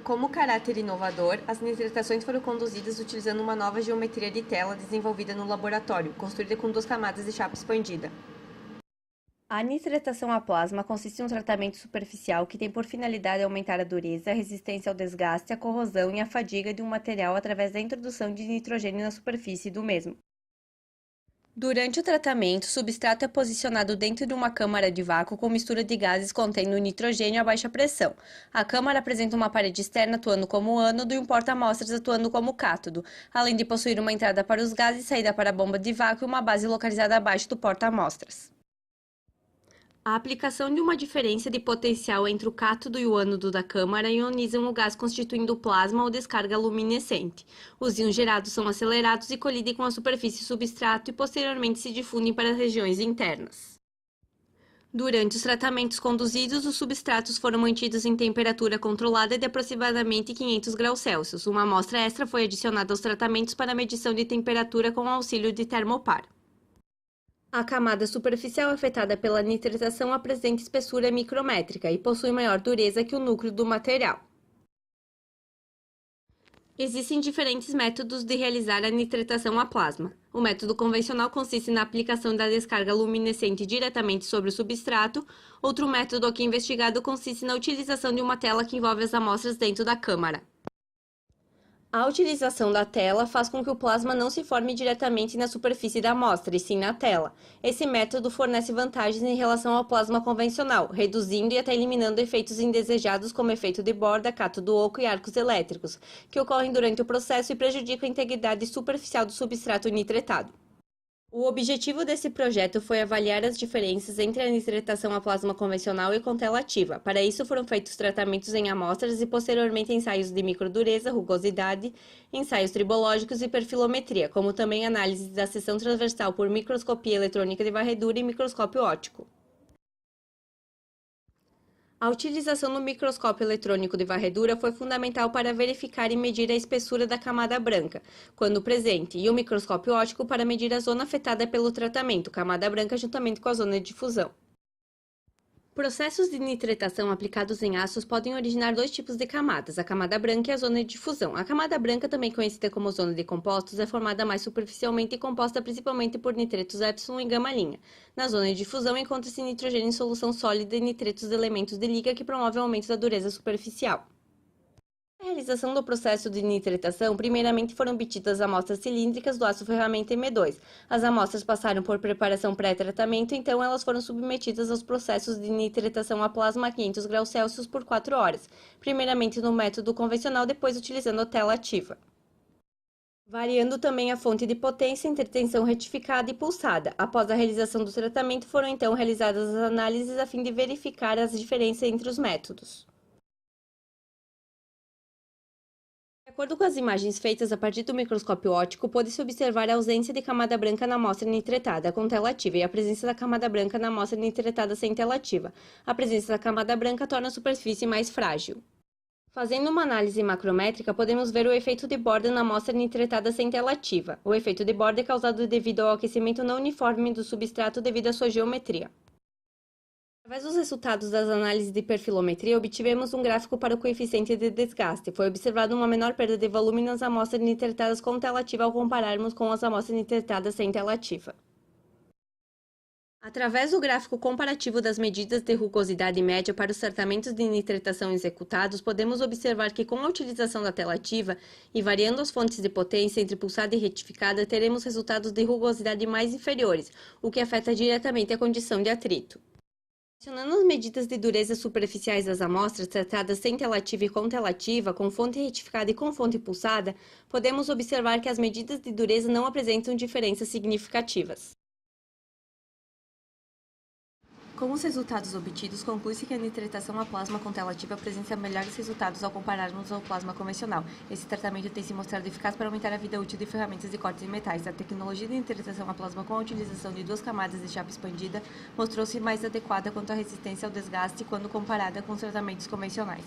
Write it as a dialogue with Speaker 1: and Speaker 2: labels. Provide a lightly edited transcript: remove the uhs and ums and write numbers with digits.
Speaker 1: Como caráter inovador, as nitratações foram conduzidas utilizando uma nova geometria de tela desenvolvida no laboratório, construída com 2 camadas de chapa expandida. A nitratação a plasma consiste em um tratamento superficial que tem por finalidade aumentar a dureza, a resistência ao desgaste, a corrosão e a fadiga de um material através da introdução de nitrogênio na superfície do mesmo. Durante o tratamento, o substrato é posicionado dentro de uma câmara de vácuo com mistura de gases contendo nitrogênio a baixa pressão. A câmara apresenta uma parede externa atuando como ânodo e um porta-amostras atuando como cátodo, além de possuir uma entrada para os gases, saída para a bomba de vácuo e uma base localizada abaixo do porta-amostras. A aplicação de uma diferença de potencial entre o cátodo e o ânodo da câmara ionizam o gás constituindo plasma ou descarga luminescente. Os íons gerados são acelerados e colidem com a superfície substrato e posteriormente se difundem para as regiões internas. Durante os tratamentos conduzidos, os substratos foram mantidos em temperatura controlada de aproximadamente 500 graus Celsius. Uma amostra extra foi adicionada aos tratamentos para medição de temperatura com auxílio de termopar. A camada superficial afetada pela nitratação apresenta espessura micrométrica e possui maior dureza que o núcleo do material. Existem diferentes métodos de realizar a nitratação a plasma. O método convencional consiste na aplicação da descarga luminescente diretamente sobre o substrato. Outro método aqui investigado consiste na utilização de uma tela que envolve as amostras dentro da câmara. A utilização da tela faz com que o plasma não se forme diretamente na superfície da amostra, e sim na tela. Esse método fornece vantagens em relação ao plasma convencional, reduzindo e até eliminando efeitos indesejados como efeito de borda, cátodo oco e arcos elétricos, que ocorrem durante o processo e prejudicam a integridade superficial do substrato nitretado. O objetivo desse projeto foi avaliar as diferenças entre a nitratação a plasma convencional e com tela ativa. Para isso foram feitos tratamentos em amostras e posteriormente ensaios de microdureza, rugosidade, ensaios tribológicos e perfilometria, como também análise da seção transversal por microscopia eletrônica de varredura e microscópio óptico. A utilização do microscópio eletrônico de varredura foi fundamental para verificar e medir a espessura da camada branca, quando presente, e o microscópio óptico para medir a zona afetada pelo tratamento, camada branca juntamente com a zona de difusão. Processos de nitratação aplicados em aços podem originar dois tipos de camadas, a camada branca e a zona de difusão. A camada branca, também conhecida como zona de compostos, é formada mais superficialmente e composta principalmente por nitretos epsilon e gama-linha. Na zona de difusão encontra-se nitrogênio em solução sólida e nitretos de elementos de liga que promovem o aumento da dureza superficial. Na realização do processo de nitratação, primeiramente foram obtidas amostras cilíndricas do aço ferramenta M2. As amostras passaram por preparação pré-tratamento, então elas foram submetidas aos processos de nitratação a plasma a 500 graus Celsius por 4 horas, primeiramente no método convencional, depois utilizando a tela ativa. Variando também a fonte de potência entre tensão retificada e pulsada. Após a realização do tratamento, foram então realizadas as análises a fim de verificar as diferenças entre os métodos. De acordo com as imagens feitas a partir do microscópio óptico, pôde-se observar a ausência de camada branca na amostra nitratada com tela ativa e a presença da camada branca na amostra nitratada sem tela ativa. A presença da camada branca torna a superfície mais frágil. Fazendo uma análise macrométrica, podemos ver o efeito de borda na amostra nitratada sem tela ativa. O efeito de borda é causado devido ao aquecimento não uniforme do substrato devido à sua geometria. Através dos resultados das análises de perfilometria, obtivemos um gráfico para o coeficiente de desgaste. Foi observada uma menor perda de volume nas amostras nitratadas com tela ativa ao compararmos com as amostras nitratadas sem tela ativa. Através do gráfico comparativo das medidas de rugosidade média para os tratamentos de nitratação executados, podemos observar que com a utilização da tela ativa e variando as fontes de potência entre pulsada e retificada, teremos resultados de rugosidade mais inferiores, o que afeta diretamente a condição de atrito. Adicionando as medidas de dureza superficiais das amostras tratadas sem tela ativa e com tela ativa, com fonte retificada e com fonte pulsada, podemos observar que as medidas de dureza não apresentam diferenças significativas. Com os resultados obtidos, conclui-se que a nitratação a plasma com tela ativa apresenta melhores resultados ao compararmos ao plasma convencional. Esse tratamento tem se mostrado eficaz para aumentar a vida útil de ferramentas de corte de metais. A tecnologia de nitratação a plasma com a utilização de 2 camadas de chapa expandida mostrou-se mais adequada quanto à resistência ao desgaste quando comparada com os tratamentos convencionais.